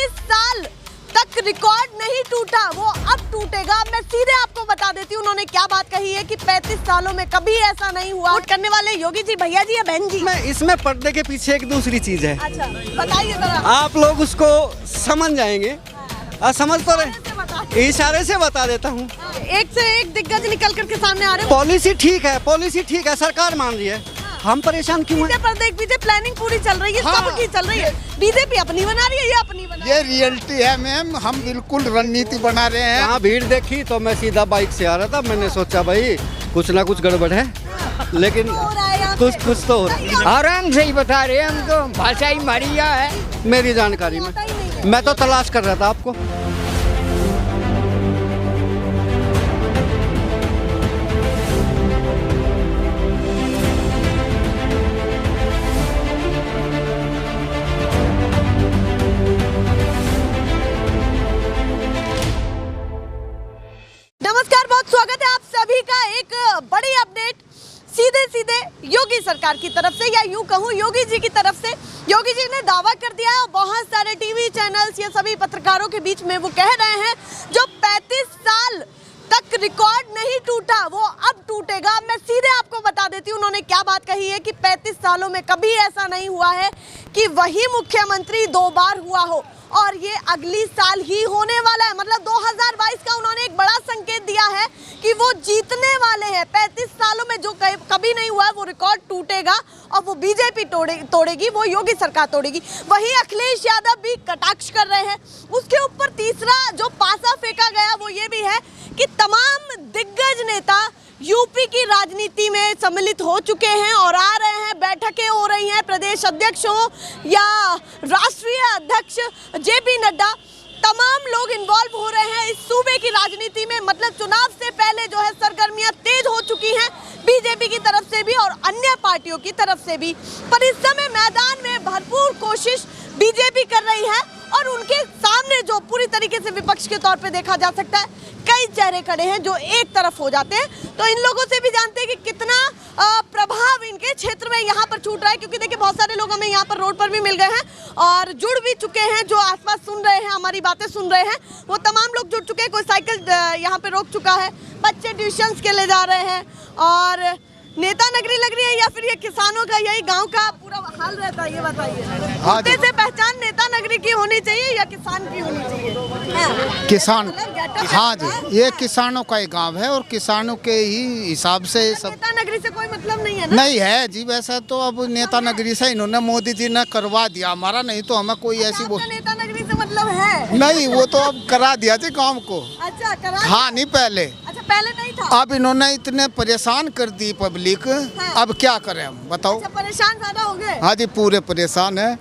35 साल तक रिकॉर्ड नहीं टूटा, वो अब टूटेगा। मैं सीधे आपको बता देती हूँ उन्होंने क्या बात कही है कि 35 सालों में कभी ऐसा नहीं हुआ। वोट करने वाले योगी जी भैया जी या बहन जी? मैं इसमें पर्दे के पीछे एक दूसरी चीज है। अच्छा बताइए जरा। आप लोग उसको समझ जाएंगे। समझ तो रहे, इशारे से बता देता हूँ। एक से एक दिग्गज निकल करके सामने आ रहे हैं। पॉलिसी ठीक है, सरकार मान रही है, हम परेशान क्यों हैं? पर्दे के पीछे प्लानिंग पूरी चल रही है, सबकी चल रही है। बीजेपी अपनी बना रही है, ये अपनी बना रही है। ये रियलिटी है मैम, हम बिल्कुल रणनीति बना रहे हैं। यहाँ भीड़ देखी तो मैं सीधा बाइक से आ रहा था, मैंने सोचा भाई कुछ ना कुछ गड़बड़ है, लेकिन कुछ तो हो रहा है। आराम से ही बता रहे हैं, हम तो भाषा ही मारिया है मेरी जानकारी में। मैं तो तलाश कर रहा था आपको। नमस्कार, बहुत स्वागत है आप सभी का एक बड़ी अपडेट सीधे योगी सरकार की तरफ से, या यूं कहूं योगी जी की तरफ से। योगी जी ने दावा कर दिया है और बहुत सारे टीवी चैनल्स ये सभी पत्रकारों के बीच में वो कह रहे हैं जो 35 साल तक रिकॉर्ड नहीं टूटा वो अब टूटेगा। मैं सीधे आपको बता देती हूँ उन्होंने क्या बात कही है कि 35 सालों में कभी ऐसा नहीं हुआ है कि वही मुख्यमंत्री 2 बार हुआ हो, और ये अगली साल ही होने वाला है। मतलब 2022 का उन्होंने एक बड़ा संकेत दिया है कि वो जीतने वाले हैं। 35 सालों में जो कभी नहीं हुआ है वो रिकॉर्ड टूटेगा, और वो बीजेपी तोड़ेगी, वो योगी सरकार तोड़ेगी। वहीं अखिलेश यादव भी कटाक्ष कर रहे हैं। उसके ऊपर तीसरा जो पासा फेंका गया वो ये भी है कि तमाम दिग्गज नेता यूपी की राजनीति में सम्मिलित हो चुके हैं और आ रहे हैं, बैठकें हो रही हैं। प्रदेश अध्यक्ष हो या राष्ट्रीय अध्यक्ष जेपी नड्डा, तमाम लोग इन्वॉल्व हो रहे हैं इस सूबे की राजनीति में। मतलब चुनाव से पहले जो है सरगर्मियां तेज हो चुकी हैं बीजेपी की तरफ से भी और अन्य पार्टियों की तरफ से भी। पर इस समय मैदान में भरपूर कोशिश बीजेपी कर रही है, और उनके सामने जो पूरी तरीके से विपक्ष के तौर पे देखा जा सकता है कई चेहरे खड़े हैं जो एक तरफ हो जाते हैं। तो इन लोगों से भी जानते हैं कि कितना प्रभाव इनके क्षेत्र में यहाँ पर छूट रहा है, क्योंकि देखिए बहुत सारे लोग हमें यहाँ पर रोड पर भी मिल गए हैं और जुड़ भी चुके हैं, जो आसपास सुन रहे हैं, हमारी बातें सुन रहे हैं, वो तमाम लोग जुड़ चुके हैं। कोई साइकिल यहाँ पे रोक चुका है, बच्चे ट्यूशंस के ले जा रहे हैं, और नेता नगरी लग रही है या फिर ये किसानों का यही गांव का पूरा हाल रहता है? ये बताइए, कुत्ते से पहचान नेता नगरी की होनी चाहिए या किसान की होनी चाहिए? किसान, हाँ जी, ये किसानों का ही गांव है और किसानों के ही हिसाब से सब। नेता नगरी से कोई मतलब नहीं है ना? नहीं है जी, वैसा तो अब नेता नगरी से इन्होंने मोदी जी ने करवा दिया हमारा, नहीं तो हमें कोई ऐसी नेता नगरी से मतलब है नहीं, वो तो अब करा दिया जी गाँव को। अच्छा करा? हाँ नहीं, पहले नहीं था। अब इन्होंने इतने परेशान कर दी पब्लिक, अब क्या करें हम बताओ? अच्छा, परेशान ज्यादा हो गए? हाँ जी, पूरे परेशान है।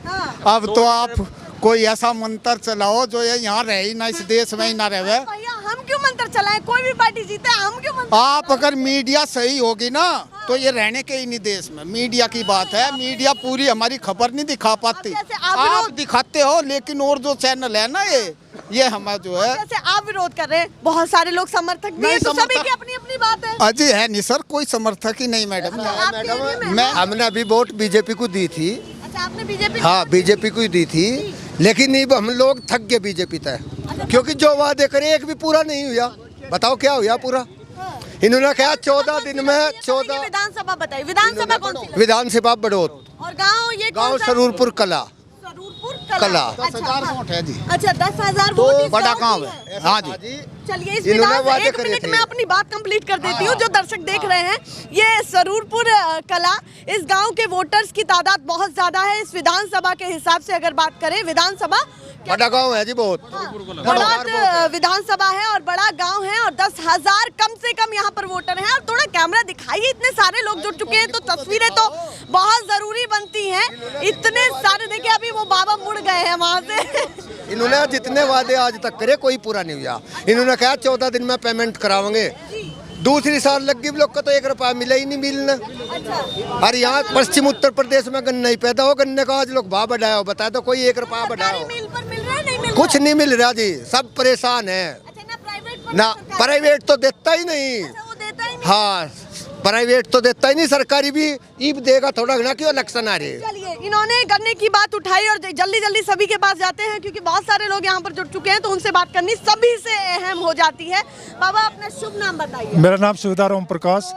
अब तो आप कोई ऐसा मंत्र चलाओ जो ये यहाँ रहे ही ना, इस देश में ही ना रहे। भैया हम क्यों मंत्र चलाएं? कोई भी पार्टी जीते, हम क्यों मंत्र? आप अगर मीडिया सही होगी ना तो ये रहने के ही नहीं देश में। मीडिया की बात है, मीडिया पूरी हमारी खबर नहीं दिखा पाती। आप दिखाते हो, लेकिन और जो चैनल है ना ये हमारा जो है, जैसे आप विरोध कर रहे हैं, बहुत सारे लोग समर्थक भी हैं, तो सभी की अपनी अपनी बात है। अजी है नहीं सर, कोई समर्थक ही नहीं मैडम। हमने अभी वोट बीजेपी को दी थी। अच्छा, आपने बीजेपी? हाँ, बीजेपी को ही दी थी, लेकिन नहीं, हम लोग थक गए बीजेपी तक, क्योंकि जो वादे करे एक भी पूरा नहीं हुआ। बताओ क्या हुआ पूरा? इन्होंने कहा 14 दिन में 14। विधानसभा बताइए, विधानसभा कौन सी? विधानसभा बड़ौत, और गाँव ये गाँव सरूरपुर कला। 10,000 वोट है जी। अच्छा, 10,000 तो वोट बड़ा काम है। हाँ जी, चलिए इस विधान एक मिनट में अपनी बात कंप्लीट कर देती हूँ। जो दर्शक देख रहे हैं, ये सरूरपुर कला, इस गांव के वोटर्स की तादाद बहुत ज्यादा है। इस विधानसभा के हिसाब से अगर बात करें, विधानसभा बड़ा गांव है जी, बहुत बड़ा विधानसभा है और बड़ा गांव है, और 10,000 कम से कम यहाँ पर वोटर हैं। और थोड़ा कैमरा दिखाइए, इतने सारे लोग जुड़ चुके हैं तो तस्वीरें तो बहुत जरूरी बनती हैं। इतने सारे, देखिए अभी वो बाबा मुड़ गए हैं वहाँ से। इन्होंने जितने वादे आज तक करे कोई पूरा नहीं हुआ। इन्होंने कहा 14 दिन में पेमेंट करावेंगे, दूसरी साल लगी लोग का तो 1 रुपया मिला ही नहीं मिलना। और यहाँ पश्चिम उत्तर प्रदेश में गन्ना ही पैदा हो, गन्ने का आज लोग भाव बढ़ाया हो, बताया तो कोई 1 रुपया बढ़ाया? कुछ नहीं मिल रहा जी, सब परेशान है। ना प्राइवेट तो देता ही नहीं। हाँ, प्राइवेट तो देता ही नहीं, सरकारी भी ईब देगा थोड़ा घना, क्यों इलेक्शन आ रहे हैं। चलिए, इन्होंने गन्ने की बात उठाई और जल्दी जल्दी सभी के पास जाते हैं क्योंकि बहुत सारे लोग यहाँ पर जुड़ चुके हैं, तो उनसे बात करनी सभी से अहम हो जाती है। बाबा, अपना शुभ नाम बताइए। मेरा नाम सुविधा ओम प्रकाश।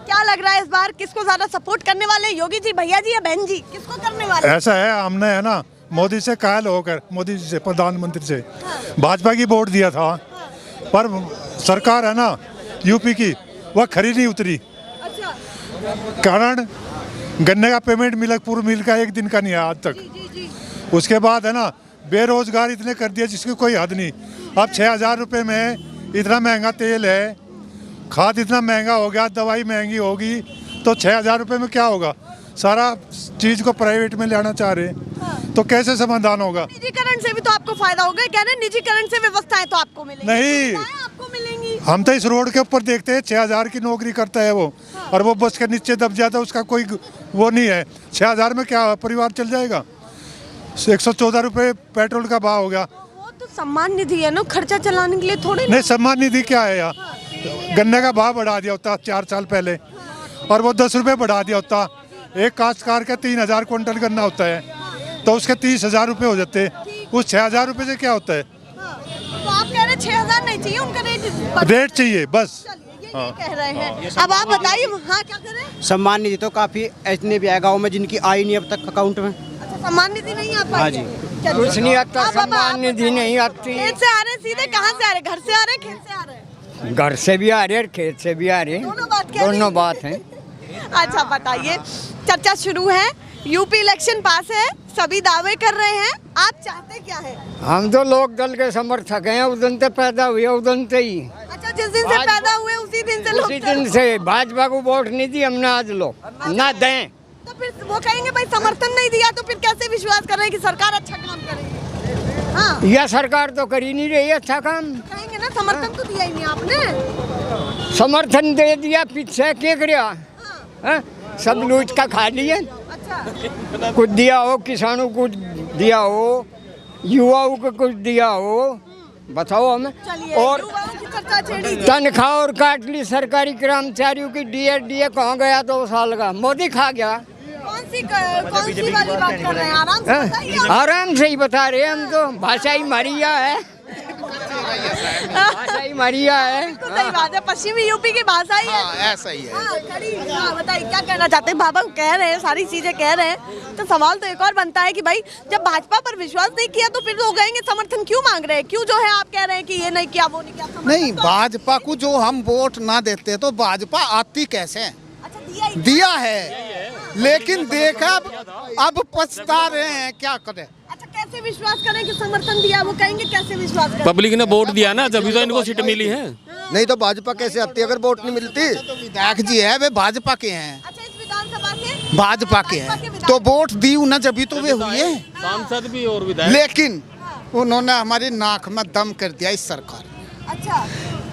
क्या लग रहा है इस बार किसको ज्यादा सपोर्ट करने वाले, योगी जी, भैया जी या बहन जी, किसको करने वाले? ऐसा है, हमने है ना मोदी से कायल होकर, मोदी जी से, प्रधानमंत्री से भाजपा की वोट दिया था, पर सरकार है ना यूपी की, वह खरी नहीं उतरी। अच्छा, कारण गन्ने का पेमेंट पूर्व मिल का 1 दिन का नहीं है आज तक। जी। उसके बाद है ना बेरोजगार इतने कर दिया जिसकी कोई हद नहीं। अब 6,000 रुपये में इतना महंगा तेल है, खाद इतना महंगा हो गया, दवाई महंगी होगी, तो 6,000 रुपये में क्या होगा? सारा चीज़ को प्राइवेट में लेना चाह रहे हैं, तो कैसे समाधान होगा? निजीकरण से भी तो आपको फायदा होगा, कह रहे हैं निजीकरण से व्यवस्थाएं तो आपको मिलेंगी। नहीं, आपको मिलेंगी। हम तो इस रोड के ऊपर देखते हैं 6,000 की नौकरी करता है वो, और वो बस के नीचे दब जाता है, उसका कोई वो नहीं है। 6,000 में क्या परिवार चल जाएगा? 114 रुपये पेट्रोल का भाव हो गया। वो तो सम्मान निधि है ना, खर्चा चलाने के लिए थोड़े। नहीं, सम्मान निधि क्या है यार? गन्ने का भाव बढ़ा दिया होता 4 साल पहले, और वो 10 रुपये बढ़ा दिया होता। एक काश्तकार का 3,000 क्विंटल गन्ना होता है, तो उसके 30,000 रुपये हो जाते। उस 6,000 रुपये से क्या होता है? तो आप कह रहे हैं 6,000 नहीं चाहिए, उनका रेट चाहिए बस। ये कह रहे हैं। अब आप बताइए, हाँ क्या कर रहे हैं? सम्मान निधि तो काफी ऐसे भी है गाँव में जिनकी आई नहीं अब तक अकाउंट में। अच्छा, सम्मान निधि नहीं आ पाई? हाँ जी। कुछ नहीं आता, सम्मान निधि नहीं आती। खेत से आ रहे हैं सीधे, कहाँ से आ रहे हैं? घर से आ रहे हैं, खेत से आ रहे हैं? घर से भी आ रहे हैं, खेत से भी आ रहे हैं, दोनों बात है। अच्छा बताइए, चर्चा शुरू है, यूपी इलेक्शन पास है, सभी दावे कर रहे हैं, आप चाहते क्या है? हम तो लोक दल के समर्थक हैं, उस दिन से पैदा हुए, उस दिन से ही। अच्छा, जिस दिन से पैदा हुए उसी दिन से उसी दिन से भाजपा को वोट नहीं दी हमने, आज लोग ना दें तो फिर वो कहेंगे भाई समर्थन नहीं दिया, तो फिर कैसे विश्वास कर रहे हैं कि सरकार अच्छा काम करेगी? हाँ, यह सरकार तो कर ही नहीं रही अच्छा काम। कहेंगे ना समर्थन तो दिया ही नहीं आपने। समर्थन दे दिया, पीछे क्या किया? हाँ? सब लूट का खा लिए। अच्छा, कुछ दिया हो किसानों को, दिया हो युवाओं को, कुछ दिया हो, बताओ हमें। चलिए, और युवाओं की चर्चा छेड़ी। तनख्वाह और काट ली सरकारी कर्मचारियों की। डीए कहाँ गया 2 साल का? मोदी खा गया। कौन सी वाली बात कर रहे हैं? आराम से बताइए। आराम से ही बता रहे हैं हम तो, भाषा ही मारिया है, भाषा ही मारिया है। तो सही बात है, पश्चिमी यूपी की भाषा ही है। हाँ, ऐसा ही है। हाँ, खड़ी। हाँ, बताइए क्या कहना चाहते हैं? बाबा कह रहे हैं, सारी चीजें कह रहे हैं, तो सवाल तो एक और बनता है कि भाई जब भाजपा पर विश्वास नहीं किया तो फिर लोग कहेंगे समर्थन क्यों मांग रहे हैं? क्यों जो है आप कह रहे हैं कि ये नहीं किया, वो नहीं किया? नहीं, भाजपा को जो हम वोट ना देते तो भाजपा आती कैसे? अच्छा, दिया है, लेकिन देखा अब पछता रहे हैं, क्या करें? अच्छा, कैसे विश्वास करें कि समर्थन दिया? वो कहेंगे कैसे विश्वास करें? पब्लिक ने वोट दिया ना, जब तो इनको सीट मिली है। नहीं तो भाजपा कैसे आती अगर वोट नहीं मिलती? विधायक जी है, वे भाजपा के हैं। अच्छा, इस विधानसभा से भाजपा के हैं, तो वोट दी ना, जब तो वे हुए। सांसद भी और विधायक। लेकिन उन्होंने हमारी नाक में दम कर दिया इस सरकार। अच्छा,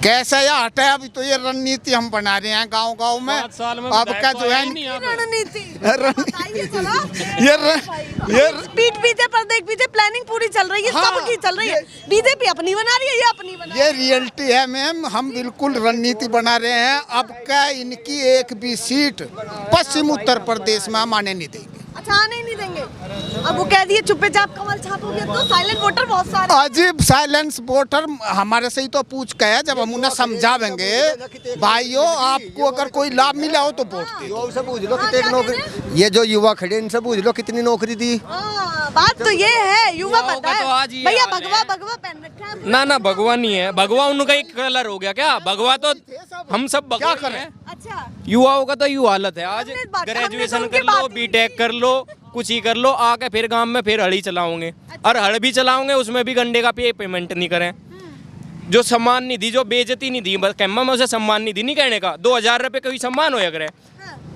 कैसा या हटा है? अभी तो ये रणनीति हम बना रहे हैं गांव-गांव में। 5 साल में अब क्या जो है रणनीति रणनीति- बताइए जरा। ये पीठ पीछे पर्दे पीछे प्लानिंग पूरी चल रही है, हाँ, सबकी चल रही है। बीजेपी अपनी बना रही है, ये अपनी बना रही ये रियलिटी है मैम, हम बिल्कुल रणनीति बना रहे हैं। अब क्या इनकी एक भी सीट पश्चिम उत्तर प्रदेश में हम आने नहीं देंगे। अच्छा, आने नहीं देंगे। अब वो कह दिए चुप्पे चाप कमल छापोगे, तो साइलेंट वोटर बहुत सारे। अजीब साइलेंस वोटर हमारे से ही तो पूछ के है, जब हम उन्हें समझावेंगे भाइयों आपको अगर कोई लाभ मिला हो तो वोट दे। युवाओं से पूछ लो कितनी नौकरी, ये जो युवा खड़े इनसे पूछ लो कितनी नौकरी दी। बात तो ये है, युवा युवाओं पता का है तो आज ही भैया, हाल है। भगवा पहन रखा है। ना भगवा नहीं है, भगवा उनका एक कलर हो गया क्या? भगवा तो हम सब भगवा क्या करें? हैं। अच्छा, युवाओं का तो यू हालत है आज। हमने हमने तो ग्रेजुएशन उनकी कर लो, बात ही बीटेक कर लो, कुछ ही कर लो, आके फिर गांव में फिर हड़ी चलाओगे। और हड़ भी चलाओगे, उसमें भी गंडे का पेमेंट नहीं करें। जो सम्मान निधि, जो बेइज्जती निधि, बस कहना मैं उसे सम्मान निधि नहीं कहने का, 2,000 रुपये कोई सम्मान हो करे,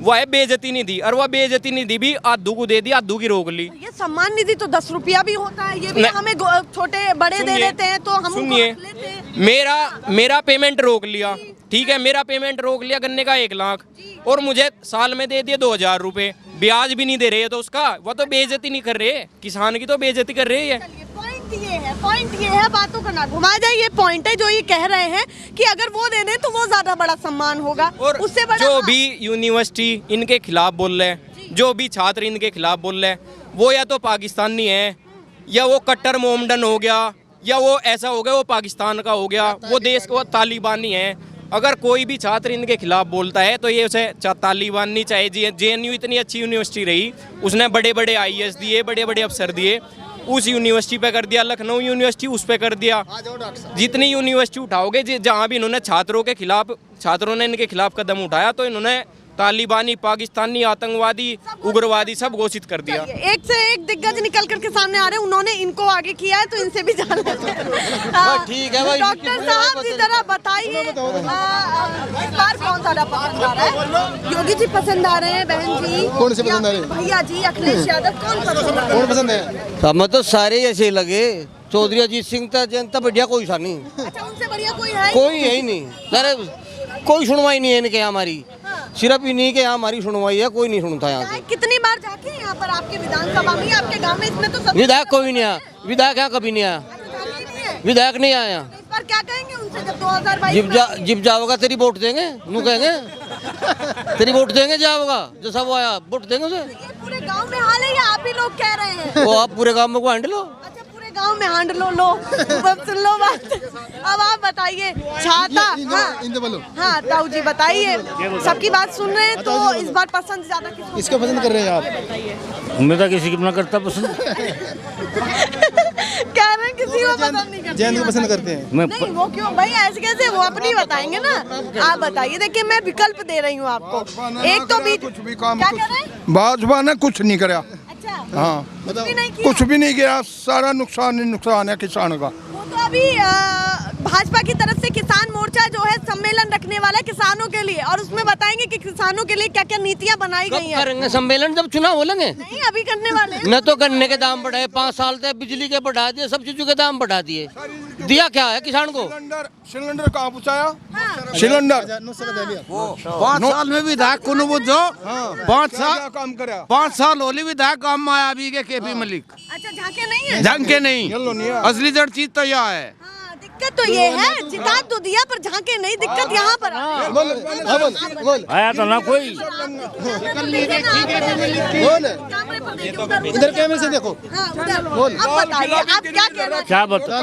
वह है बेइज्जती निधि। और वह बेइज्जती निधि भी आधू को दे दी, आधू की रोक ली। ये सम्मान निधि तो 10 रुपया भी होता है, ये भी हमें छोटे बड़े दे देते हैं, तो हम उनको सुनिए, रख लेते हैं। मेरा पेमेंट रोक लिया, ठीक है, मेरा पेमेंट रोक लिया गन्ने का 1 लाख, और मुझे साल में दे दिए 2,000 रुपये, ब्याज भी नहीं दे रहे है, तो उसका वह तो बेइज्जती नहीं कर रहे, किसान की तो बेइज्जती कर रहे हैं। चलिए, पॉइंट पॉइंट ये है, बातों का ना घुमा जाए, ये पॉइंट है जो ये कह रहे हैं कि अगर वो दे दें तो वो ज्यादा बड़ा सम्मान होगा। और उससे बड़ा जो भी यूनिवर्सिटी इनके खिलाफ बोल रहे हैं, जो भी छात्र इनके खिलाफ बोल रहे हैं, वो या तो पाकिस्तानी है, या वो कट्टर मोमडन हो गया, या वो ऐसा हो गया वो पाकिस्तान का हो गया, वो देश को तालिबानी है। अगर कोई भी छात्र इनके खिलाफ बोलता है तो ये उसे तालिबानी, चाहे JNU इतनी अच्छी यूनिवर्सिटी रही, उसने बड़े बड़े IAS दिए, बड़े बड़े अफसर दिए, उस यूनिवर्सिटी पे कर दिया, लखनऊ यूनिवर्सिटी उस पे कर दिया। जितनी यूनिवर्सिटी उठाओगे, जहाँ भी इन्होंने छात्रों ने इनके खिलाफ कदम उठाया तो इन्होंने तालिबानी, पाकिस्तानी, आतंकवादी, उग्रवादी सब घोषित कर दिया। एक से एक दिग्गज निकल करके सामने आ रहे हैं, उन्होंने इनको आगे किया है तो इनसे भी जान लेते हैं। ठीक है भाई, डॉक्टर साहब जी जरा बताइए, इस बार कौन सा पसंद आ रहा है? योगी जी पसंद आ रहे हैं, बहन जी कौन से पसंद आ रहे हैं? भैया जी, अखिलेश यादव, कौन पसंद है? हमें तो सारे ऐसे लगे। चौधरी अजीत सिंह था, जनता बढ़िया कोई सा नहीं, अच्छा उनसे बढ़िया कोई है? कोई है ही नहीं। अरे कोई सुनवाई नहीं है इनके यहाँ हमारी, सिर्फ इन्हीं के यहाँ हमारी सुनवाई है, कोई नहीं सुनता यहाँ से। कितनी बार जाके यहाँ पर आपके विधानसभा में, आपके गांव में, इसमें तो सब विधायक कोई नहीं आया, विधायक यहाँ कभी नहीं आया, विधायक नहीं आया। इस बार क्या कहेंगे उनसे जब 2022 जिब जाओगा तेरी वोट देंगे, नू कहेंगे तेरी वोट देंगे, जाओगा जैसा वो आया वोट देंगे उसे। ये पूरे गांव में हाल है या आप ही लोग कह रहे हैं? वो आप पूरे गांव में को हैंडल लो। अच्छा पूरे गांव में हांड लो अब सुन लो बात। अब आप बताइए, छाता, हाँ ताऊ जी बताइए, सबकी बात सुन रहे हैं तो इस बार पसंद ज्यादा इसको पसंद कर रहे हैं आप? मैं तो किसी को ना करता पसंद। कह रहे हैं किसी को पसंद नहीं करते, जैन को पसंद करते हैं। नहीं वो क्यों भाई, ऐसे कैसे, वो अपनी बताएंगे ना। आप बताइए, देखिए मैं विकल्प दे रही हूँ आपको। एक तो बीच कुछ भी काम, क्या कर रहे हैं? भाजपा ने कुछ नहीं करा। अच्छा हाँ, कुछ भी नहीं किया? कुछ भी नहीं किया, सारा नुकसान ही नुकसान है किसान का। वो तो अभी भाजपा की तरफ से किसान मोर्चा जो है सम्मेलन रखने वाला है किसानों के लिए, और उसमें बताएंगे कि किसानों के लिए क्या क्या नीतियाँ बनाई गई हैं। करेंगे सम्मेलन जब चुनाव हो लेंगे, नहीं अभी करने वाले हैं। न तो गन्ने के दाम बढ़ाए, 5 साल तक बिजली के बढ़ा दिए, सब चीजों के दाम बढ़ा दिए, दिया क्या है किसान को? सिलेंडर कहाँ पहुँचाया? सिलेंडर 5 साल में विधायक को बुझो, 5 साल होली विधायक काम में आया अभी के KP मलिक। अच्छा झांके नहीं है, झांके नहीं, असली जड़ चीज तो यह है। हाँ, दिक्कत तो ये है, जिता तो दिया पर झांके नहीं, दिक्कत यहाँ पर आया तो ना कोई। इधर कैमरे से देखो। अब बताइए आप क्या कह रहे हैं? क्या बता,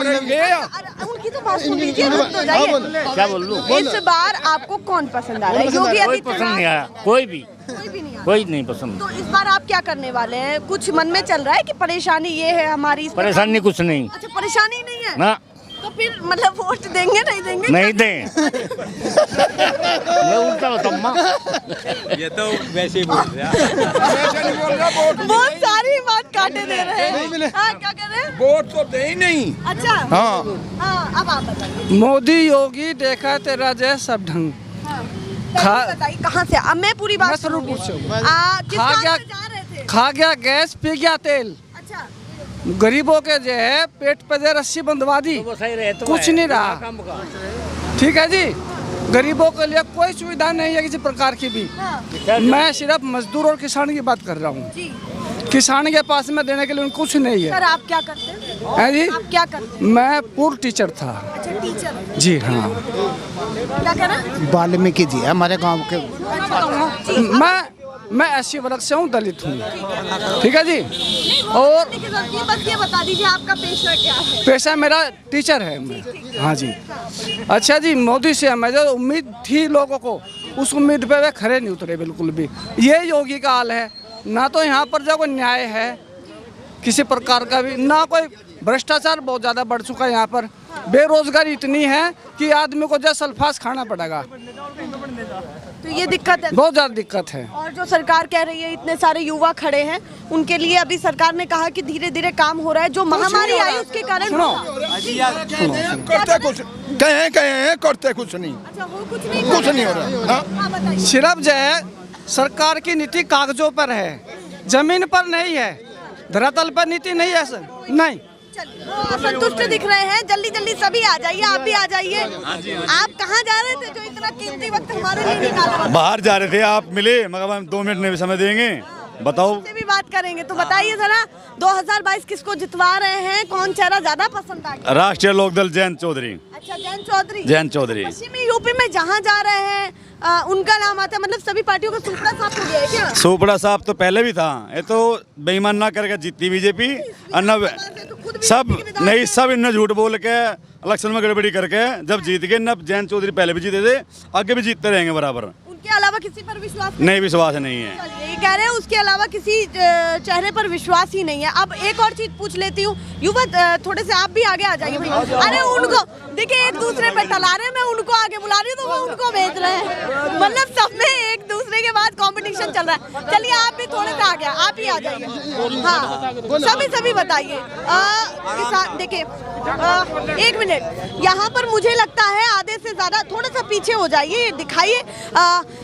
उनकी तो बात सुन लीजिए, रुक तो जाइए। क्या बोल लूं? इस बार आपको कौन पसंद आ रहा है? योगी कोई पसंद नहीं आया, कोई भी नहीं। कोई नहीं पसंद। तो इस बार आप क्या करने वाले हैं? कुछ मन में चल रहा है कि परेशानी ये है हमारी? परेशानी कुछ नहीं। अच्छा परेशानी नहीं है ना, तो फिर मतलब वोट देंगे नहीं देंगे? नहीं दें। मैं उल्टा बताऊँ, ये तो वैसे ही बोल रहा बहुत सारी बात काटे दे रहे हैं। हाँ क्या कह रहे हैं? वोट तो दे ही नहीं। अच्छा हाँ, हाँ अब आप बताइए। मोदी योगी देखा तेरा जय सब ढंग। पहले बताइए कहाँ से? अब मैं पूरी बात मैं शुरू सुनूंगी। पूछूं। किस खा काम गया- से जा रहे थे? खा गया गैस, पी गया तेल, अच्छा गरीबों के जो है पेट पे जो रस्सी बंधवा दी, कुछ नहीं रहा। ठीक है जी, गरीबों के लिए कोई सुविधा नहीं है किसी प्रकार की भी। हाँ मैं सिर्फ मजदूर और किसान की बात कर रहा हूँ। जी किसान के पास में देने के लिए कुछ नहीं है। सर आप क्या करते हैं? है जी, आप क्या करते हैं? मैं पूर्व टीचर था। अच्छा टीचर, जी हाँ। क्या कह रहे हैं? वाल्मीकि जी हमारे गांव के। मैं SC वर्ग से हूँ, दलित हूँ। ठीक है जी। और बस ये बता दीजिए आपका पेशा क्या है? पेशा मेरा टीचर है मैं। हाँ जी। अच्छा जी, मोदी से हमें जो उम्मीद थी लोगों को, उस उम्मीद पे वे खरे नहीं उतरे बिल्कुल भी। ये योगी का हाल है, ना तो यहाँ पर जो कोई न्याय है किसी प्रकार का भी, ना कोई, भ्रष्टाचार बहुत ज़्यादा बढ़ चुका है यहाँ पर, बेरोजगारी इतनी है कि आदमी को जो सल्फास खाना पड़ेगा। तो ये दिक्कत है, बहुत ज़्यादा दिक्कत है। और जो सरकार कह रही है इतने सारे युवा खड़े हैं, उनके लिए अभी सरकार ने कहा कि धीरे धीरे काम हो रहा है, जो महामारी आई उसके कारण। सुनो, करते कुछ कहे करते कुछ नहीं, अच्छा वो कुछ नहीं हो रहा। हाँ, बताइए। सिर्फ जो है सरकार की नीति कागजों पर है, जमीन पर नहीं है, धरातल पर नीति नहीं है सर, नहीं। चलिए, वो असंतुष्ट दिख रहे हैं, जल्दी जल्दी सभी आ जाइए, आप भी आ जाइए। आप कहाँ जा रहे थे जो इतना कीमती वक्त हमारे लिए निकाला? बाहर जा रहे थे, आप मिले, मगर हम 2 मिनट में समय देंगे। बताओ। से भी बात करेंगे तो बताइए जरा 2022 किसको जितवा रहे हैं, कौन चेहरा ज्यादा पसंद आ गया? राष्ट्रीय लोकदल जयंत चौधरी। अच्छा, जयंत चौधरी। जयंत चौधरी पश्चिमी यूपी में जहाँ जा रहे हैं उनका नाम आता है, मतलब सभी पार्टियों का सुपड़ा साफ हो गया है क्या? सुपड़ा साहब तो पहले भी था, ये तो बेईमान ना करके जीती बीजेपी। सब नहीं, सब इन्हें झूठ बोल के इलेक्शन में गड़बड़ी करके जब जीत गए न, जयंत चौधरी पहले भी जीते थे, आगे भी जीतते रहेंगे बराबर। उनके अलावा किसी पर विश्वास नहीं, विश्वास नहीं है। ये कह रहे हैं उसके अलावा किसी चेहरे पर विश्वास ही नहीं है। अब एक और चीज पूछ लेती हूँ, युवा थोड़े से आप भी आगे आ जाइए भैया। अरे उनको देखिए, एक दूसरे पे टला रहे हैं, मैं उनको आगे बुला रही हूँ तो वो उनको भेज रहे हैं, मतलब सब में एक दूसरे के बाद कंपटीशन चल रहा है। चलिए आप भी थोड़े से आगे, आप ही आ जाइए। हाँ, सभी बताइए। किसान देखिए, एक मिनट, यहाँ पर मुझे लगता है आधे से ज्यादा, थोड़ा सा पीछे हो जाइए, दिखाइए।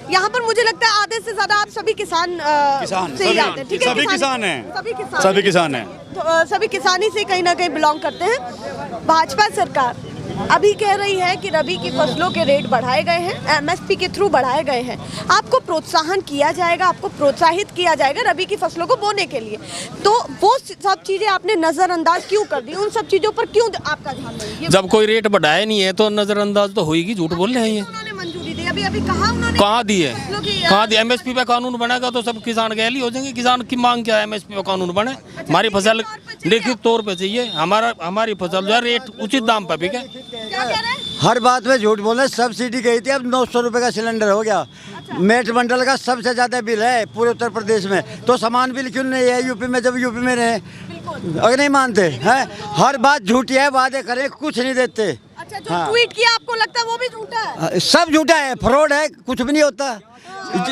यहाँ पर मुझे लगता है आधे से ज्यादा आप सभी किसान से ही आते हैं, ठीक है? सभी किसान हैं, सभी किसान हैं, तो सभी किसानी से कहीं ना कहीं बिलोंग करते हैं। भाजपा सरकार अभी कह रही है कि रबी की फसलों के रेट बढ़ाए गए हैं, एमएसपी के थ्रू बढ़ाए गए हैं, आपको प्रोत्साहन किया जाएगा, आपको प्रोत्साहित किया जाएगा रबी की फसलों को बोने के लिए। तो वो सब चीजें आपने नजरअंदाज क्यों कर दी? उन सब चीजों पर क्यों आपका ध्यान नहीं? जब कोई रेट बढ़ाया नहीं है तो नजरअंदाज तो होगी, झूठ बोल रहे हैं ये। उन्होंने मंजूरी दी, अभी कहा उन्होंने, कहाँ दी है? कहाँ दी? एमएसपी पे कानून बनेगा तो सब किसान गैली हो जाएंगे। किसान की मांग क्या है? एमएसपी पे कानून बने, हमारी फसल लिखित तौर पे चाहिए, हमारी फसल जो है रेट उचित दाम पे बिके। क्या कह रहे हैं? हर बात में झूठ बोल रहे। सब्सिडी गई थी, अब 900 रुपए का सिलेंडर हो गया। मेट मंडल का सबसे ज्यादा बिल है पूरे उत्तर प्रदेश में, तो समान बिल क्यों नहीं है यूपी में, जब यूपी में रहे? अगर नहीं मानते हैं, हर बात झूठी है, वादे करें कुछ नहीं देते। अच्छा, जो ट्वीट किया आपको लगता है वो भी झूठा है? सब झूठा है, फ्रॉड है, कुछ भी नहीं होता।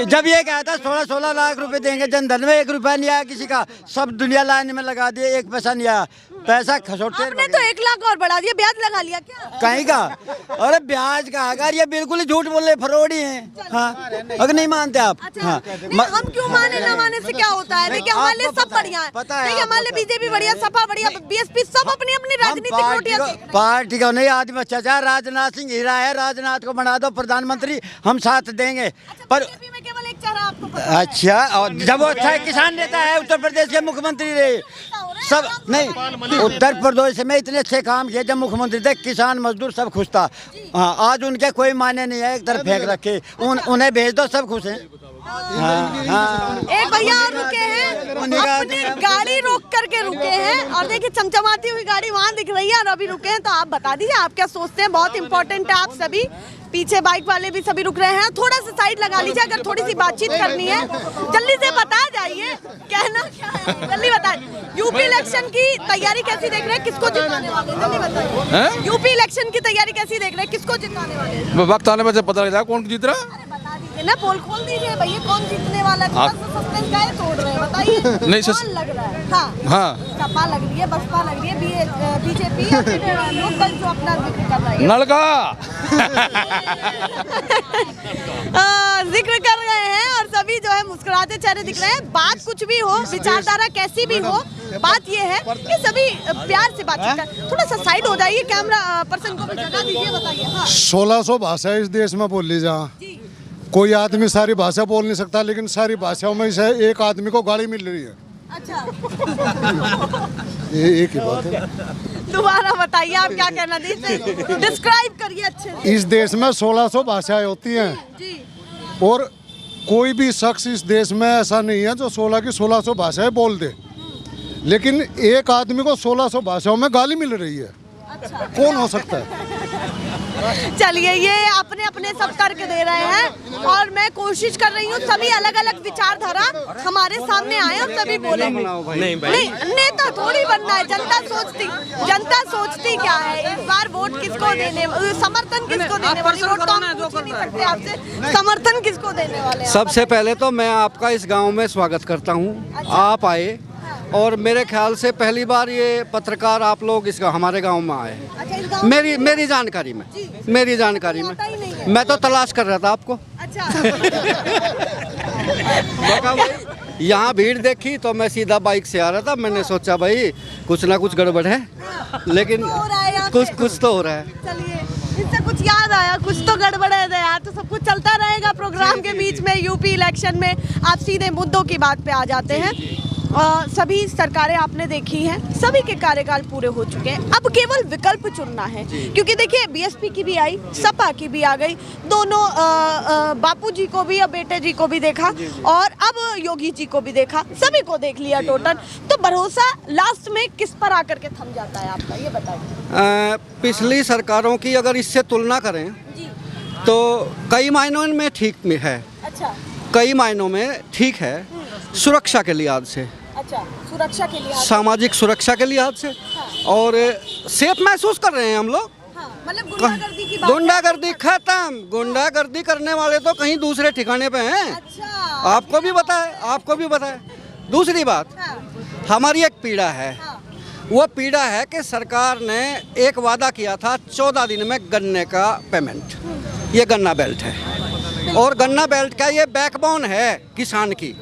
जब ये कहा था 16 लाख रुपए देंगे जनधन में, 1 रुपया नहीं आया किसी का, सब दुनिया लाइन में लगा दिए, 1 पैसा नहीं आया। पैसा खसोटते आपने तो 1 लाख और बढ़ा दिया, ब्याज लगा लिया क्या? कहीं का? अरे ब्याज का अगर ये बिल्कुल ही झूठ बोल रहे, फ्रॉड ही हैं। हाँ, अगर नहीं मानते आप। अच्छा, हाँ, हम क्यों माने? ना माने से क्या होता है? देखिए हमारे लिए सब बढ़िया है, देखिए हमारे लिए बीजेपी बढ़िया, सपा बढ़िया, बीएसपी, सब अपनी अपनी राजनीतिक रोटियां। पार्टी का नहीं आदमी अच्छा चाहे राजनाथ सिंह हीरा है, राजनाथ को बना दो प्रधानमंत्री, हम साथ देंगे। पर में केवल एक चेहरा आपको पता है। अच्छा, और जब वो अच्छा किसान नेता है, उत्तर प्रदेश के मुख्यमंत्री रहे, सब नहीं, उत्तर प्रदेश में इतने अच्छे काम किए जब मुख्यमंत्री थे, किसान मजदूर सब खुश था। हाँ, आज उनके कोई मायने नहीं है, एक तरफ फेंक रखे, उन्हें भेज दो, सब खुश हैं। हाँ। एक भैया और रुके हैं, अपनी गाड़ी रोक करके रुके हैं, और देखिए चमचमाती हुई गाड़ी वहाँ दिख रही है, और अभी रुके हैं। तो आप बता दीजिए आप क्या सोचते हैं? बहुत इंपॉर्टेंट है, आप सभी पीछे बाइक वाले भी सभी रुक रहे हैं, थोड़ा सा साइड लगा लीजिए, अगर थोड़ी सी बातचीत करनी है। जल्दी से बता जाइए, कहना क्या है, जल्दी बताइए। यूपी इलेक्शन की तैयारी कैसी देख रहे हैं, किसको जिताने वाले हैं? जल्दी बताइए। यूपी इलेक्शन की तैयारी कैसी देख रहे हैं, किसको जिताने वाले हैं? वक्त आने पर पता लगेगा कौन जीत रहा। अरे बता दीजिए ना, पोल खोल दीजिए भैया, कौन जीतने वाला है? थोड़ा सा सस्पेंस का है, तोड़ रहे हैं, बताइए। नहीं, कौन लग रहा है? हाँ, सपा लग रही है, बसपा लग रही है, बीजेपी, या फिर लोकदल जो अपना जिक्र कर रहा है? नलका जिक्र कर रहे हैं, और सभी जो है मुस्कुराते चेहरे दिख रहे हैं। बात कुछ भी हो, विचारधारा कैसी भी हो, बात ये है कि सभी प्यार से बातचीत कर। थोड़ा सा साइड हो जाइए, कैमरा पर्सन को भी जगह दीजिए, बताइए। हाँ। 1600 भाषा इस देश में बोल ली जा, कोई आदमी सारी भाषा बोल नहीं सकता, लेकिन सारी भाषाओं में से एक आदमी को गाली मिल रही है। अच्छा, ये एक ही बात है। दोबारा बताइए, आप क्या कहना दीजिए, डिस्क्राइब करिए अच्छे से। इस देश में 1600 भाषाएं होती हैं जी, और कोई भी शख्स इस देश में ऐसा नहीं है जो 16 की 1600 भाषाएं बोल दे, लेकिन एक आदमी को 1600 भाषाओं में गाली मिल रही है। अच्छा, कौन हो सकता है? चलिए, ये अपने अपने सब तर्क दे रहे हैं, और मैं कोशिश कर रही हूँ सभी अलग अलग विचारधारा हमारे सामने आए और सभी बोले। नहीं भाई, नहीं, नेता थोड़ी बनना है, जनता सोचती क्या है, इस बार वोट किसको देने, समर्थन किसको देने वाले, वोट तो हम पूछ नहीं सकते आपसे, समर्थन किसको देने वाले हैं? सबसे पहले तो मैं आपका इस गांव में स्वागत करता हूं। आप आए, और मेरे ख्याल से पहली बार ये पत्रकार आप लोग हमारे गांव में आए हैं। अच्छा, इस गाँव मेरी जानकारी में, मैं तो तलाश कर रहा था आपको। अच्छा, यहाँ भीड़ देखी तो मैं सीधा बाइक से आ रहा था, मैंने सोचा भाई कुछ ना कुछ गड़बड़ है, लेकिन कुछ तो हो रहा है। चलिए इससे कुछ याद आया, कुछ तो गड़बड़ है यार, तो सब कुछ चलता रहेगा प्रोग्राम के बीच में। यूपी इलेक्शन में आप सीधे मुद्दों की बात पे आ जाते हैं। सभी सरकारें आपने देखी हैं, सभी के कार्यकाल पूरे हो चुके हैं, अब केवल विकल्प चुनना है। क्योंकि देखिए बीएसपी की भी आई, सपा की भी आ गई, दोनों बापूजी को भी, अब बेटे जी को भी देखा और अब योगी जी को भी देखा, सभी को देख लिया टोटल। तो भरोसा लास्ट में किस पर आकर के थम जाता है आपका, ये बताइए। पिछली सरकारों की अगर इससे तुलना करें तो कई मायनों में ठीक में है। अच्छा, कई मायनों में ठीक है, सुरक्षा के लिहाज से। अच्छा, सुरक्षा के लिए, सामाजिक सुरक्षा के लिहाज से, और सेफ महसूस कर रहे हैं हम लोग। मतलब गुंडागर्दी की बात, गुंडागर्दी खत्म, गुंडागर्दी करने वाले तो कहीं दूसरे ठिकाने पे हैं। अच्छा, आपको भी पता है। दूसरी बात, हमारी एक पीड़ा है, वो पीड़ा है कि सरकार ने एक वादा किया था 14 दिन में गन्ने का पेमेंट। ये गन्ना बेल्ट है और गन्ना बेल्ट का ये बैकबोन है किसान की।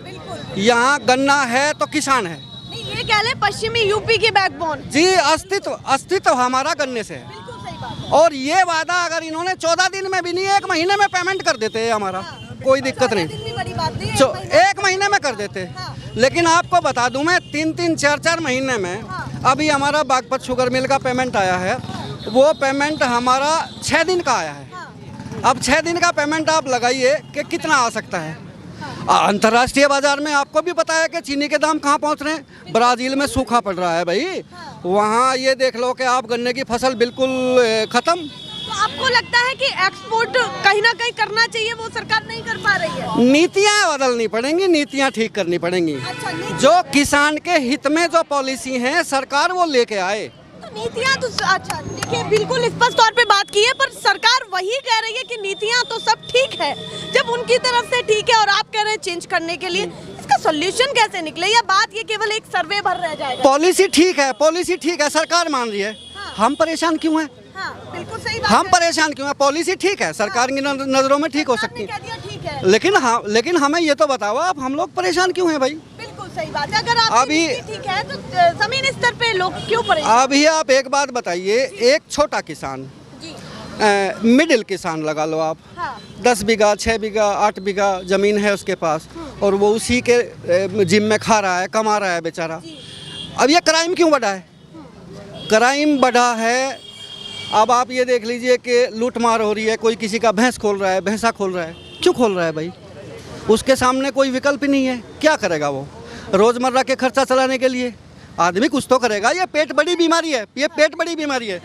यहाँ गन्ना है तो किसान है। नहीं, ये कह ले पश्चिमी यूपी की बैकबोन। जी, अस्तित्व हमारा गन्ने से है। बिल्कुल सही बात है। और ये वादा अगर इन्होंने 14 दिन में भी नहीं, 1 महीने में पेमेंट कर देते हैं हमारा, कोई दिक्कत नहीं, बड़ी बात नहीं, 1 महीने में कर देते। लेकिन आपको बता दूं मैं, 3-3, 4-4 महीने में अभी हमारा बागपत शुगर मिल का पेमेंट आया है, वो पेमेंट हमारा 6 दिन का आया है। अब 6 दिन का पेमेंट आप लगाइए कि कितना आ सकता है। अंतर्राष्ट्रीय बाजार में आपको भी पता है कि चीनी के दाम कहाँ पहुँच रहे हैं। ब्राज़ील में सूखा पड़ रहा है भाई, वहाँ ये देख लो कि आप गन्ने की फसल बिल्कुल ख़त्म। तो आपको लगता है कि एक्सपोर्ट कहीं ना कहीं करना चाहिए, वो सरकार नहीं कर पा रही है? नीतियाँ बदलनी पड़ेंगी, नीतियाँ ठीक करनी पड़ेंगी। अच्छा, जो किसान के हित में जो पॉलिसी है सरकार वो लेके आए। नीतियाँ तो अच्छा, देखिए बिल्कुल स्पष्ट तौर पे बात की है, पर सरकार वही कह रही है कि नीतियाँ तो सब ठीक है। जब उनकी तरफ से ठीक है और आप कह रहे हैं चेंज करने के लिए, इसका सॉल्यूशन कैसे निकले, या बात ये केवल एक सर्वे भर रह जाएगा? पॉलिसी ठीक है, सरकार मान रही है। हम परेशान क्यों हैं? बिल्कुल सही बात हम परेशान क्यों हैं? पॉलिसी ठीक है, सरकार की नजरों में ठीक हो सकती है, लेकिन हमें ये तो बताओ आप, हम लोग परेशान क्यों हैं भाई? बिल्कुल सही बात है। अगर आप अभी ठीक है तो जमीन स्तर पे लोग क्यों परेशान? अभी आप एक बात बताइए, एक छोटा किसान, मिडिल किसान लगा लो आप, 10 बीघा, 6 बीघा, 8 बीघा जमीन है उसके पास, और वो उसी के जिम में खा रहा है, कमा रहा है बेचारा। अब ये क्राइम क्यों बढ़ा है? क्राइम बढ़ा है, अब आप ये देख लीजिए कि लूटमार हो रही है, कोई किसी का भैंस खोल रहा है, भैंसा खोल रहा है। क्यों खोल रहा है भाई? उसके सामने कोई विकल्प ही नहीं है, क्या करेगा वो? रोज़मर्रा के खर्चा चलाने के लिए आदमी कुछ तो करेगा। ये पेट बड़ी बीमारी है, ये पेट बड़ी बीमारी है।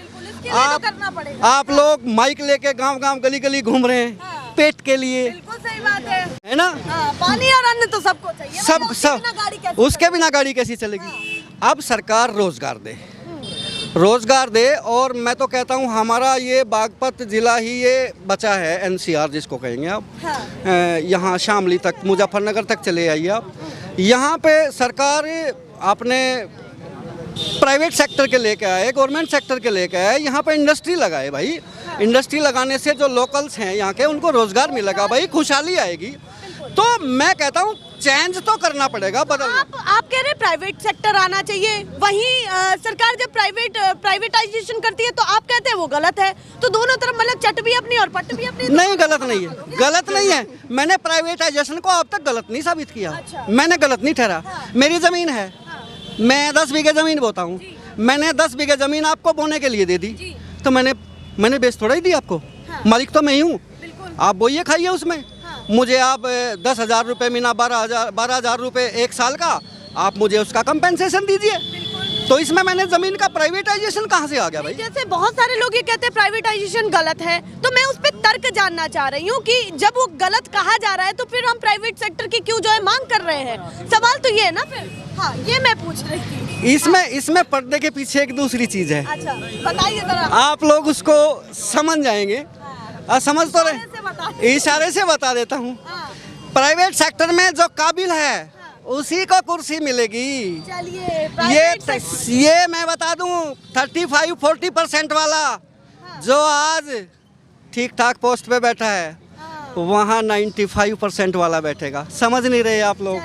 आप लोग माइक लेके गांव-गांव, गली-गली घूम रहे हैं पेट के लिए। बिल्कुल सही बात है ना? पानी और अन्न तो सबको चाहिए, सब उसके बिना गाड़ी कैसी चलेगी? अब सरकार रोजगार दे, और मैं तो कहता हूँ हमारा ये बागपत जिला ही ये बचा है, एनसीआर जिसको कहेंगे आप। यहाँ शामली तक, मुजफ्फरनगर तक चले आइए आप। यहाँ पे सरकार अपने प्राइवेट सेक्टर के लेके आए, गवर्नमेंट सेक्टर के लेके आए, यहाँ पे इंडस्ट्री लगाए भाई। इंडस्ट्री लगाने से जो लोकल्स हैं यहाँ के, उनको रोजगार मिलेगा भाई, खुशहाली आएगी। तो मैं कहता हूँ चेंज तो करना पड़ेगा, बदलना। आप कह रहे हैं प्राइवेट सेक्टर आना चाहिए, वहीं सरकार जब प्राइवेटाइजेशन करती है तो आप कहते हैं वो गलत है। तो दोनों तरफ मतलब चट भी अपनी और पट भी अपनी। नहीं, गलत नहीं है। मैंने प्राइवेटाइजेशन को अब तक गलत नहीं साबित किया। अच्छा। मैंने गलत नहीं ठहरा। मेरी जमीन है, मैं 10 बीघे जमीन बोता हूँ, मैंने 10 बीघे जमीन आपको बोने के लिए दे दी, तो मैंने बेच थोड़ा ही दी आपको। मालिक तो मैं ही हूँ, आप बोइए खाइए उसमें। मुझे आप 10,000 रुपये महीना, 12,000 रुपये 1 साल का, आप मुझे उसका कंपेंसेशन दीजिए। तो इसमें मैंने जमीन का प्राइवेटाइजेशन कहाँ से आ गया भाई? जैसे बहुत सारे लोग ये कहते हैं प्राइवेटाइजेशन गलत है, तो मैं उस पर तर्क जानना चाह रही हूँ कि जब वो गलत कहा जा रहा है तो फिर हम प्राइवेट सेक्टर की क्यों जो है मांग कर रहे हैं? सवाल तो ये है ना फिर। हाँ, ये मैं पूछ रही थी। इसमें पर्दे के पीछे एक दूसरी चीज है। अच्छा, बताइए जरा। आप लोग उसको समझ जाएंगे। समझ तो रहे, इशारे से बता देता हूँ। प्राइवेट सेक्टर में जो काबिल है उसी को कुर्सी मिलेगी। चलिए, ये मैं बता दूं, 35-40% वाला जो आज ठीक ठाक पोस्ट पे बैठा है, वहाँ 95% वाला बैठेगा। समझ नहीं रहे आप लोग?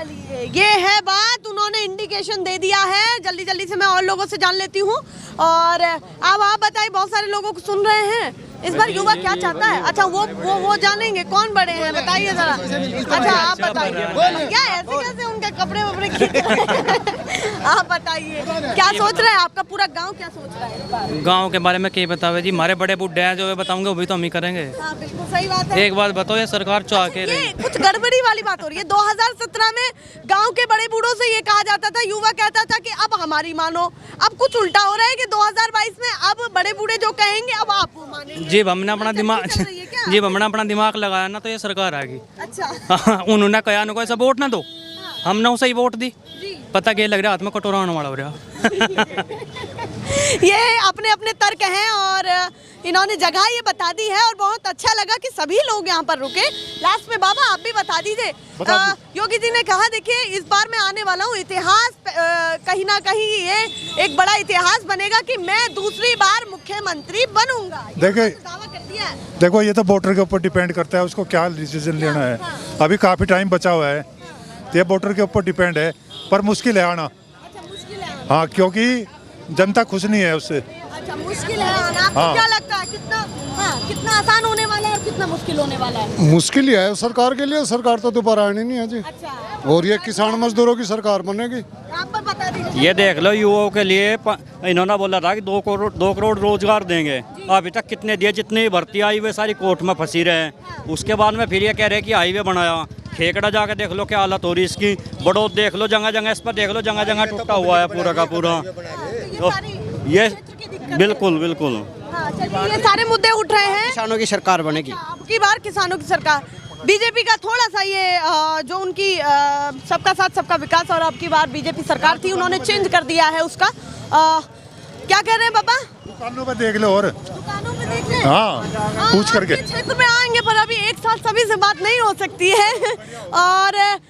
ये है बात, उन्होंने इंडिकेशन दे दिया है। जल्दी से मैं और लोगों से जान लेती हूँ। और अब आप बताइए, बहुत सारे लोगों को सुन रहे हैं इस बार युवा क्या चाहता है? अच्छा वो जानेंगे कौन बड़े हैं, बताइए जरा। अच्छा आप बताइए, क्या ऐसे कैसे उनके कपड़े वपड़े खींच रहे हैं? आप बताइए क्या सोच रहे हैं, आपका पूरा गांव क्या सोच रहा है इस बार? गांव के बारे में क्या बतावे जी, हमारे बड़े बुढ़े हैं, जो मैं बताऊंगे वो भी तो हम ही करेंगे। हाँ बिल्कुल सही बात है। एक बात बताओ, ये सरकार चाह के रही ये कुछ गड़बड़ी वाली बात हो रही है। 2017 में गांव के बड़े बूढ़ों से ये कहा जाता था, युवा कहता था कि अब हमारी मानो। अब कुछ उल्टा हो रहा है कि 2022 में अब बड़े बूढ़े जो कहेंगे अब आप वो मानेंगे। जी हमने अपना दिमाग जी हमने अपना दिमाग लगाया ना तो ये सरकार आ गई। अच्छा उन्होंने कहा ना ऐसा वोट ना दो, हमने उसे ही वोट दी। पता क्या लग रहा हाथ में कटोरा होने वाला हो रहा। ये अपने अपने तर्क हैं और इन्होंने जगह ये बता दी है और बहुत अच्छा लगा कि सभी लोग यहाँ पर रुके। लास्ट में बाबा आप भी बता दीजिए। योगी जी ने कहा देखिए इस बार मैं आने वाला हूँ, इतिहास कहीं ना कहीं ये एक बड़ा इतिहास बनेगा कि मैं दूसरी बार मुख्यमंत्री बनूंगा। देखिए दावा कर दिया है। देखो ये तो वोटर के ऊपर डिपेंड करता है, उसको क्या डिसीजन लेना है। अभी काफ़ी टाइम बचा हुआ है, तो ये वोटर के ऊपर डिपेंड है, पर मुश्किल है आना। अच्छा मुश्किल है आना। हाँ क्योंकि जनता खुश नहीं है उससे। अच्छा मुश्किल है आना। आपको क्या लगता है कितना आसान होने वाला है और कितना मुश्किल होने वाला है? मुश्किल ही है सरकार के लिए, सरकार तो दोबारा आनी नहीं है जी। अच्छा और ये किसान मजदूरों की सरकार बनेगी। आप पर बता दीजिए। ये देख लो, युवाओं के लिए इन्होंने बोला था कि 2 करोड़ रोजगार देंगे। अभी तक कितने दिए? जितनी भर्ती आई वे सारी कोर्ट में फंसी रहे हैं। उसके बाद में फिर ये कह रहे हैं कि हाईवे बनाया। खेकड़ा जाके देख लो क्या हालत हो रही इसकी। बड़ौद देख लो, जगह जगह इस पर देख लो, जगह जगह टूटा हुआ है पूरा का पूरा। ये बिल्कुल बिल्कुल। हाँ, चलिए ये सारे मुद्दे उठ रहे हैं। किसानों की सरकार बनेगी। अब की बार किसानों की सरकार। बीजेपी का थोड़ा सा ये जो उनकी सबका साथ सबका विकास और अब की बार बीजेपी सरकार थी, उन्होंने चेंज कर दिया है उसका। क्या कह रहे हैं पापा? दुकानों पे देख लो और दुकानों पे देख लें। हाँ पूछ करके क्षेत्र में आएंगे पर अभी एक साथ सभी से बात नहीं हो सकती है और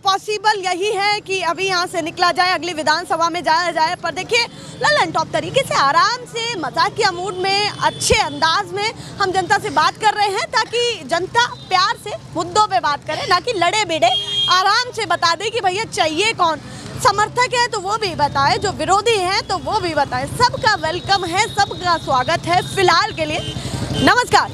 पॉसिबल यही है कि अभी यहाँ से निकला जाए, अगली विधानसभा में जाया जाए। पर देखिए ललन टॉप तरीके से आराम से मजाकिया मूड में अच्छे अंदाज में हम जनता से बात कर रहे हैं, ताकि जनता प्यार से मुद्दों पे बात करे, ना कि लड़े भिड़े। आराम से बता दे कि भैया चाहिए कौन, समर्थक है तो वो भी बताए, जो विरोधी है तो वो भी बताए। सबका वेलकम है, सबका स्वागत है फिलहाल के लिए। नमस्कार।